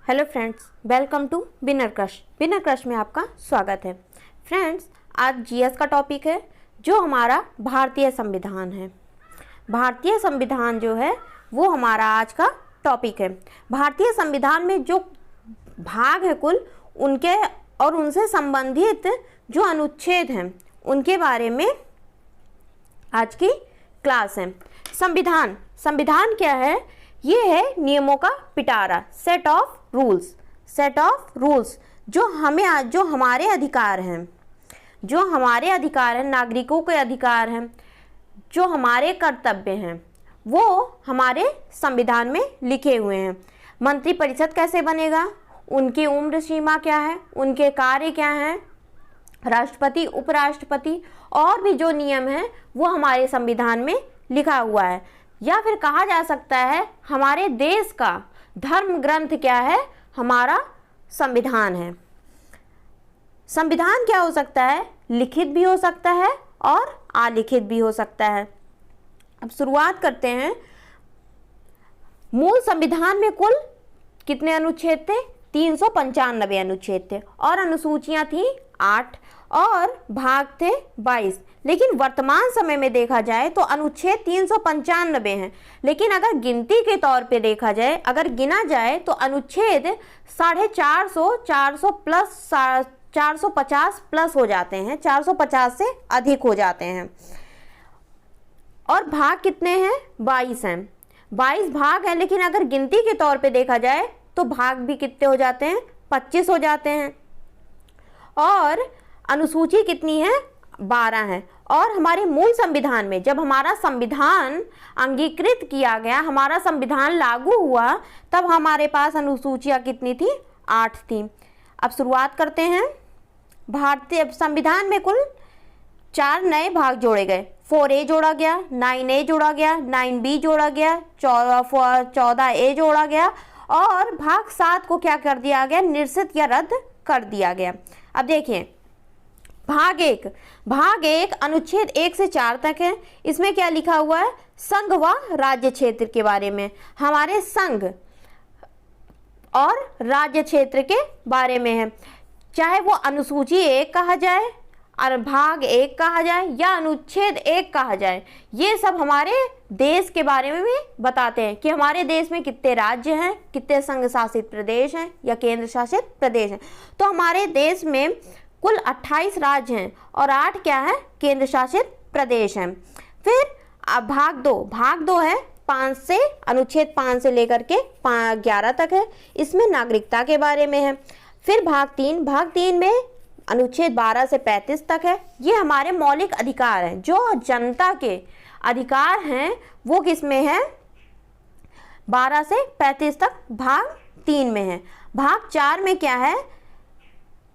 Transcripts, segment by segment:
Hello friends, welcome to Winner Crush में आपका स्वागत है। फ्रेंड्स, आज जीएस का टॉपिक है जो हमारा भारतीय संविधान है। भारतीय संविधान जो है वो हमारा आज का टॉपिक है। भारतीय संविधान में जो भाग है कुल उनके और उनसे संबंधित जो अनुच्छेद हैं उनके बारे में आज की क्लास है। संविधान क्या है? ये है नियमों का पिटारा, सेट ऑफ रूल्स जो हमारे अधिकार हैं, नागरिकों के अधिकार हैं, जो हमारे कर्तव्य हैं, वो हमारे संविधान में लिखे हुए हैं। मंत्रिपरिषद कैसे बनेगा, उनकी उम्र सीमा क्या है, उनके कार्य क्या हैं, राष्ट्रपति, उपराष्ट्रपति और भी जो नियम हैं वो हमारे संविधान में लिखा हुआ है। या फिर कहा जा सकता है हमारे देश का धर्म ग्रंथ क्या है? हमारा संविधान है। संविधान क्या हो सकता है? लिखित भी हो सकता है और अलिखित भी हो सकता है। अब शुरुआत करते हैं। मूल संविधान में कुल कितने अनुच्छेद थे? 395 अनुच्छेद थे और अनुसूचियां थी 8 और भाग थे 22। लेकिन वर्तमान समय में देखा जाए तो अनुच्छेद 395 हैं, लेकिन अगर गिनती के तौर पे देखा जाए, अगर गिना जाए तो अनुच्छेद 450, 400 प्लस 450 प्लस हो जाते हैं, 450 से अधिक हो जाते हैं। और भाग कितने हैं? 22 हैं। 22 भाग हैं, लेकिन अगर गिनती के तौर पे देखा जाए तो भाग भी कितने हो जाते हैं? 25 हो जाते हैं। और अनुसूची कितनी है? 12 है। और हमारे मूल संविधान में जब हमारा संविधान अंगीकृत किया गया, हमारा संविधान लागू हुआ, तब हमारे पास अनुसूचियां कितनी थी? 8 थी। अब शुरुआत करते हैं। भारतीय संविधान में कुल 4 नए भाग जोड़े गए। 4A जोड़ा गया, 9A जोड़ा गया, 9B जोड़ा गया, 14A जोड़ा गया और भाग 7 को क्या कर दिया गया? निरसित या रद्द कर दिया गया। अब देखिए, भाग एक अनुच्छेद 1 से 4 तक है। इसमें क्या लिखा हुआ है? संघ व राज्य क्षेत्र के बारे में, हमारे संघ और राज्य क्षेत्र के बारे में है। चाहे वो अनुसूची 1 कहा जाए और भाग 1 कहा जाए या अनुच्छेद 1 कहा जाए, ये सब हमारे देश के बारे में भी बताते हैं कि हमारे देश में कितने राज्य हैं, कितने संघ शासित प्रदेश हैं या केंद्र शासित प्रदेश हैं। तो हमारे देश में कुल 28 राज्य हैं और 8 क्या है? केंद्र शासित प्रदेश हैं। फिर भाग दो है 5 से, अनुच्छेद 5 से लेकर के 11 तक है। इसमें नागरिकता के बारे में है। फिर भाग 3 में अनुच्छेद 12 से 35 तक है। ये हमारे मौलिक अधिकार हैं, जो जनता के अधिकार हैं वो किस में है? 12 से 35 तक भाग 3 में है। भाग 4 में क्या है?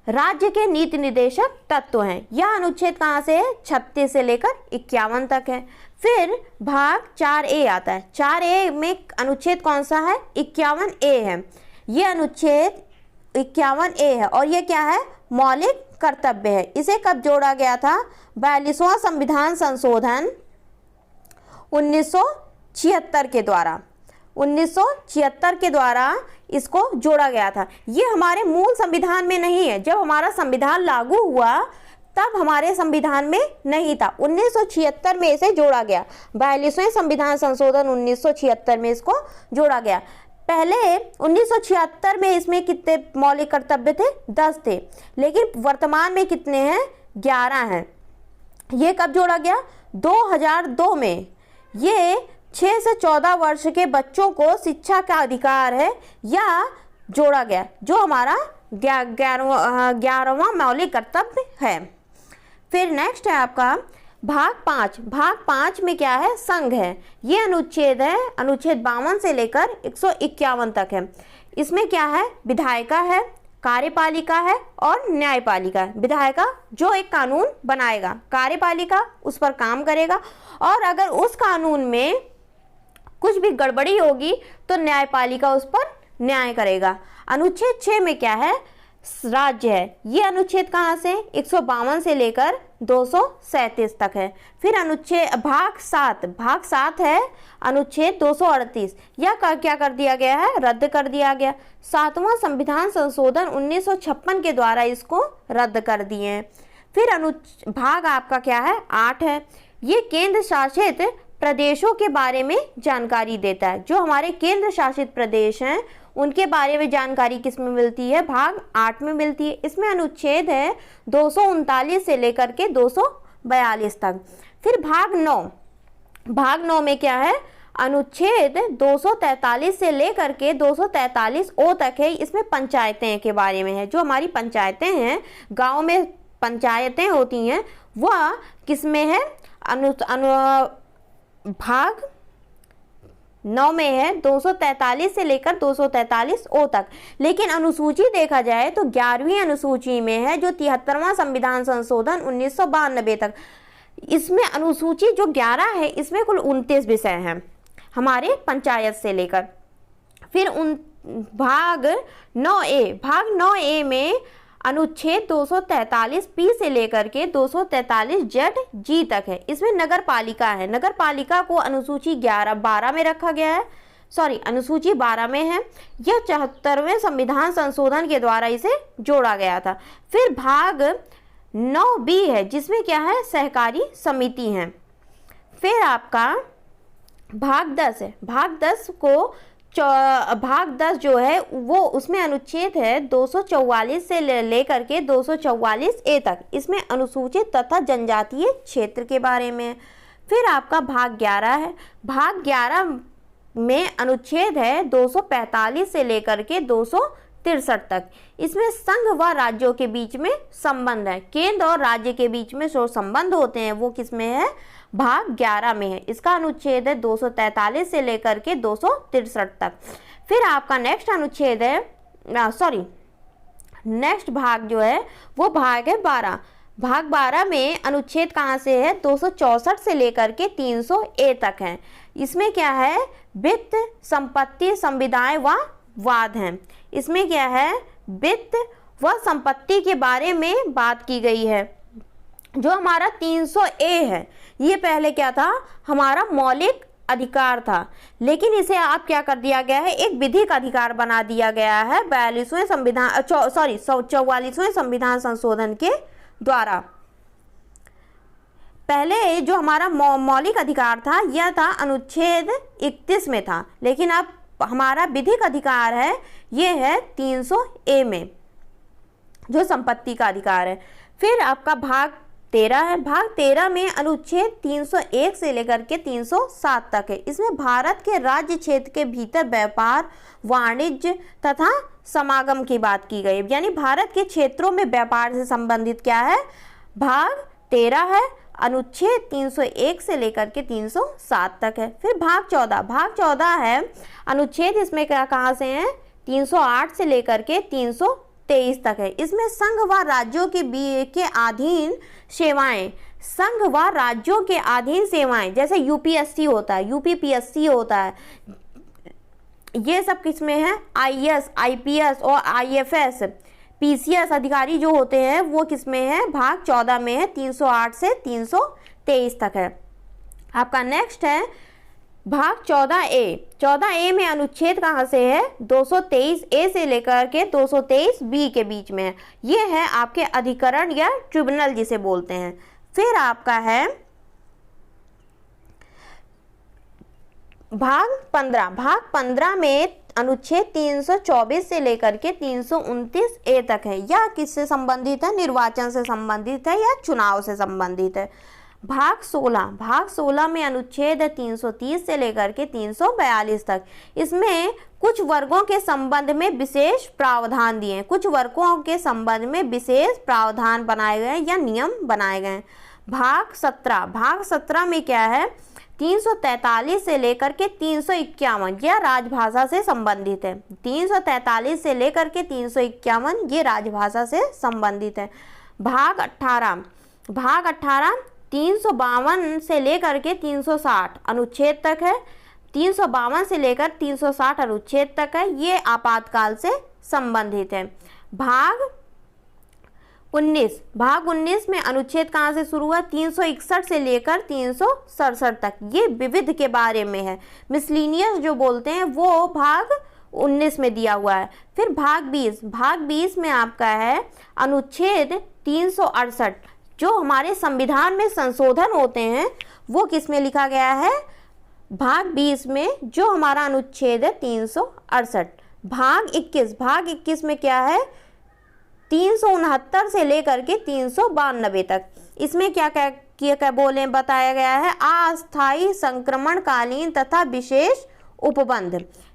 राज्य के नीति निर्देशक तत्व हैं। यह अनुच्छेद कहाँ से है? 36 से लेकर 51 तक है। फिर भाग 4A आता है। 4A में अनुच्छेद कौन सा है? 51A है। ये अनुच्छेद 51A है और ये क्या है? मौलिक कर्तव्य है। इसे कब जोड़ा गया था? 42वां संविधान संशोधन 1976 के द्वारा। 1976 के द्वारा इसको जोड़ा गया था। ये हमारे मूल संविधान में नहीं है। जब हमारा संविधान लागू हुआ तब हमारे संविधान में नहीं था। 1976 में इसे जोड़ा गया। 42वें संविधान संशोधन 1976 में इसको जोड़ा गया। पहले 1976 में इसमें कितने मौलिक कर्तव्य थे? 10 थे, लेकिन वर्तमान में कितने हैं? 11 हैं। ये कब जोड़ा गया? 2002 में। ये 6 से 14 वर्ष के बच्चों को शिक्षा का अधिकार है या जोड़ा गया, जो हमारा 11वां मौलिक कर्तव्य है। फिर नेक्स्ट है आपका भाग 5। भाग 5 में क्या है? संघ है। ये अनुच्छेद है, अनुच्छेद 52 से लेकर 151 तक है। इसमें क्या है? विधायिका है, कार्यपालिका है और न्यायपालिका है। विधायिका जो एक कानून बनाएगा, कार्यपालिका उस पर काम करेगा और अगर उस कानून में कुछ भी गड़बड़ी होगी तो न्यायपालिका उस पर न्याय करेगा। अनुच्छेद 6 में क्या है? राज्य है। ये अनुच्छेद कहाँ से? 152 से लेकर 237 तक है। फिर अनुच्छेद भाग 7 है अनुच्छेद 238, यह क्या कर दिया गया है, रद्द कर दिया गया। 7वां संविधान संशोधन 1956 के द्वारा इसको रद्द कर दिए हैं। फिर भाग आपका क्या है, 8 है, ये केंद्र शासित प्रदेशों के बारे में जानकारी देता है। जो हमारे केंद्र शासित प्रदेश हैं उनके बारे में जानकारी किस में मिलती है, भाग 8 में मिलती है। इसमें अनुच्छेद है 239 से लेकर के 242 तक। फिर भाग 9 में क्या है, अनुच्छेद 243 से लेकर के 243 ओ तक है। इसमें पंचायतें के बारे में है। जो हमारी पंचायतें हैं, गांव में पंचायतें होती हैं, वह किस में है, भाग 9 में है, 243 से लेकर 243 ओ तक। लेकिन अनुसूची देखा जाए तो 11वीं अनुसूची में है, जो 73वां संविधान संशोधन 1992 तक। इसमें अनुसूची जो 11 है, इसमें कुल 29 विषय हैं हमारे पंचायत से लेकर। फिर भाग 9A में अनुच्छेद 243 पी से लेकर के 243 जेड जी तक है। इसमें नगर पालिका है। नगर पालिका को अनुसूची 12 में रखा गया है, अनुसूची 12 में है। यह 74वें संविधान संशोधन के द्वारा इसे जोड़ा गया था। फिर भाग 9B है, जिसमें क्या है, सहकारी समिति है। फिर आपका भाग 10 है। भाग 10 जो है वो, उसमें अनुच्छेद है 244 से लेकर के 244 ए तक। इसमें अनुसूचित तथा जनजातीय क्षेत्र के बारे में। फिर आपका भाग 11 है। भाग 11 में अनुच्छेद है 245 से लेकर के 263 तक। इसमें संघ व राज्यों के बीच में संबंध है। केंद्र और राज्य के बीच में जो संबंध होते हैं वो किस में है, भाग 11 में है। इसका अनुच्छेद है 243 से लेकर के 263 तक। फिर आपका नेक्स्ट अनुच्छेद है, नेक्स्ट भाग जो है वो भाग है 12। भाग 12 में अनुच्छेद कहाँ से है, 264 से लेकर के 300 ए तक है। इसमें क्या है, वित्त, संपत्ति, संविदाएं व वाद हैं। इसमें क्या है, वित्त व संपत्ति के बारे में बात की गई है। जो हमारा 300 ए है, ये पहले क्या था, हमारा मौलिक अधिकार था, लेकिन इसे आप क्या कर दिया गया है, एक विधिक अधिकार बना दिया गया है 44वें संविधान 44वें संविधान संशोधन के द्वारा। पहले जो हमारा मौलिक अधिकार था, यह था अनुच्छेद 31 में था, लेकिन अब हमारा विधिक अधिकार है, ये है 300 ए में, जो संपत्ति का अधिकार है। फिर आपका भाग 13 है। भाग 13 में अनुच्छेद 301 से लेकर के 307 तक है। इसमें भारत के राज्य क्षेत्र के भीतर व्यापार, वाणिज्य तथा समागम की बात की गई, यानी भारत के क्षेत्रों में व्यापार से संबंधित क्या है, भाग 13 है। अनुच्छेद 301 से लेकर के 307 तक है। फिर भाग 14 है। अनुच्छेद इसमें कहाँ से है, 308 से लेकर के 323 तक है। इसमें संघ व राज्यों के अधीन सेवाएं, संघ व राज्यों के अधीन सेवाएं, जैसे यूपीएससी होता है, यूपीपीएससी होता है, ये सब किसमें है, आईएएस, आईपीएस और आईएफएस, पीसीएस अधिकारी जो होते हैं वो किसमें है, भाग 14 में है। 308 से 323 तक है। आपका नेक्स्ट है भाग 14A में अनुच्छेद कहाँ से है, 223 ए से लेकर के 223 बी के बीच में है। ये है आपके अधिकरण या ट्रिब्यूनल जिसे बोलते हैं। फिर आपका है भाग 15 में अनुच्छेद 324 से लेकर के 329 ए तक है। यह किससे संबंधित है, निर्वाचन से संबंधित है या चुनाव से संबंधित है। भाग 16 में अनुच्छेद 330 से लेकर के 342 तक। इसमें कुछ वर्गों के संबंध में विशेष प्रावधान दिए हैं, कुछ वर्गों के संबंध में विशेष प्रावधान बनाए गए या नियम बनाए गए। भाग 17 में क्या है, 343 से लेकर के 351, यह राजभाषा से संबंधित है। 343 से लेकर के 351 ये राजभाषा से संबंधित है। भाग 18 352 से लेकर के 360 अनुच्छेद तक है। 352 से लेकर 360 अनुच्छेद तक है, ये आपातकाल से संबंधित है। भाग 19, भाग 19 में अनुच्छेद कहाँ से शुरू हुआ? 361 से लेकर 367 तक। ये विविध के बारे में है। मिसलिनियस जो बोलते हैं वो भाग 19 में दिया हुआ है। फिर भाग 20, भाग 20 में आपका है अनुच्छेद 368। जो हमारे संविधान में संशोधन होते हैं वो किस में लिखा गया है? भाग 20 में जो हमारा अनुच्छेद है 368। भाग 21, भाग 21 में क्या है? 369 से लेकर के 392 तक। इसमें क्या क्या बोले बताया गया है? अस्थायी संक्रमणकालीन तथा विशेष उपबंध,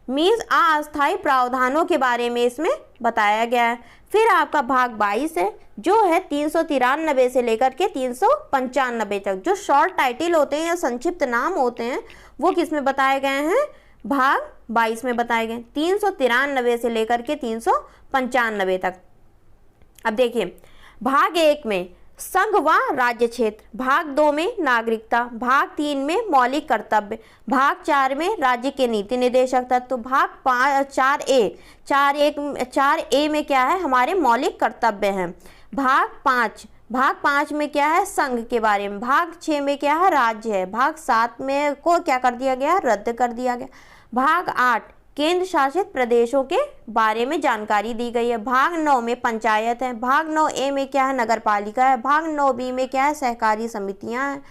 मीन्स अस्थायी प्रावधानों के बारे में इसमें बताया गया है। फिर आपका भाग 22 है जो है 393 से लेकर के 395 तक। जो शॉर्ट टाइटल होते हैं या संक्षिप्त नाम होते हैं वो किस में बताए गए हैं? भाग 22 में बताए गए। 393 से लेकर के 395 तक। अब देखिए, भाग 1 में संघ व राज्य क्षेत्र, भाग 2 में नागरिकता, भाग 3 में मौलिक कर्तव्य, भाग 4 में राज्य के नीति निर्देशक तत्व, भाग 4A में क्या है? हमारे मौलिक कर्तव्य हैं। भाग 5 में क्या है? संघ के बारे में। भाग 6 में क्या है? राज्य है। भाग 7 में को क्या कर दिया गया? रद्द कर दिया गया। भाग 8 केंद्र शासित प्रदेशों के बारे में जानकारी दी गई है। भाग 9 में पंचायत है। भाग 9A में क्या है? नगर पालिका है। भाग 9B में क्या है? सहकारी समितियां हैं।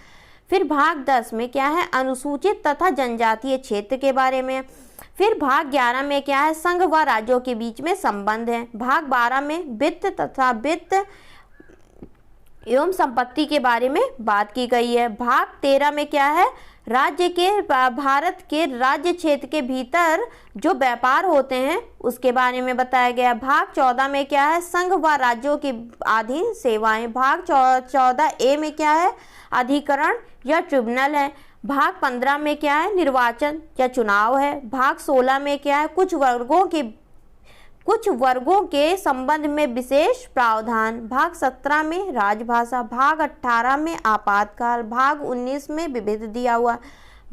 फिर भाग 10 में क्या है? अनुसूचित तथा जनजातीय क्षेत्र के बारे में। फिर भाग 11 में क्या है? संघ व राज्यों के बीच में संबंध है। भाग 12 में वित्त तथा वित्त एवं संपत्ति के बारे में बात की गई है। भाग 13 में क्या है? भारत के राज्य क्षेत्र के भीतर जो व्यापार होते हैं उसके बारे में बताया गया। भाग 14 में क्या है? संघ व राज्यों के अधीन सेवाएं। भाग 14A में क्या है? अधिकरण या ट्रिब्यूनल है। भाग 15 में क्या है? निर्वाचन या चुनाव है। भाग 16 में क्या है? कुछ वर्गों के संबंध में विशेष प्रावधान। भाग 17 में राजभाषा। भाग 18 में आपातकाल। भाग 19 में विविध दिया हुआ।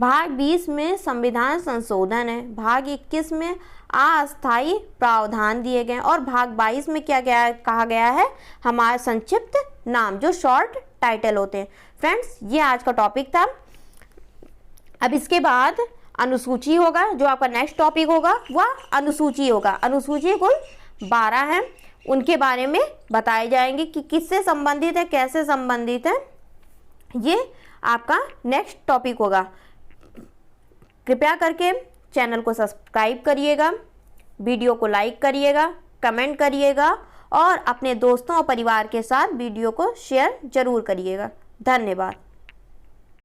भाग 20 में संविधान संशोधन है। भाग 21 में अस्थायी प्रावधान दिए गए और भाग 22 में क्या कहा गया है? हमारे संक्षिप्त नाम जो शॉर्ट टाइटल होते हैं। फ्रेंड्स, ये आज का टॉपिक था। अब इसके बाद अनुसूची होगा, जो आपका नेक्स्ट टॉपिक होगा वह अनुसूची होगा। अनुसूची कुल 12 है, उनके बारे में बताए जाएंगे कि किससे संबंधित है, कैसे संबंधित है। ये आपका नेक्स्ट टॉपिक होगा। कृपया करके चैनल को सब्सक्राइब करिएगा, वीडियो को लाइक करिएगा, कमेंट करिएगा और अपने दोस्तों और परिवार के साथ वीडियो को शेयर जरूर करिएगा। धन्यवाद।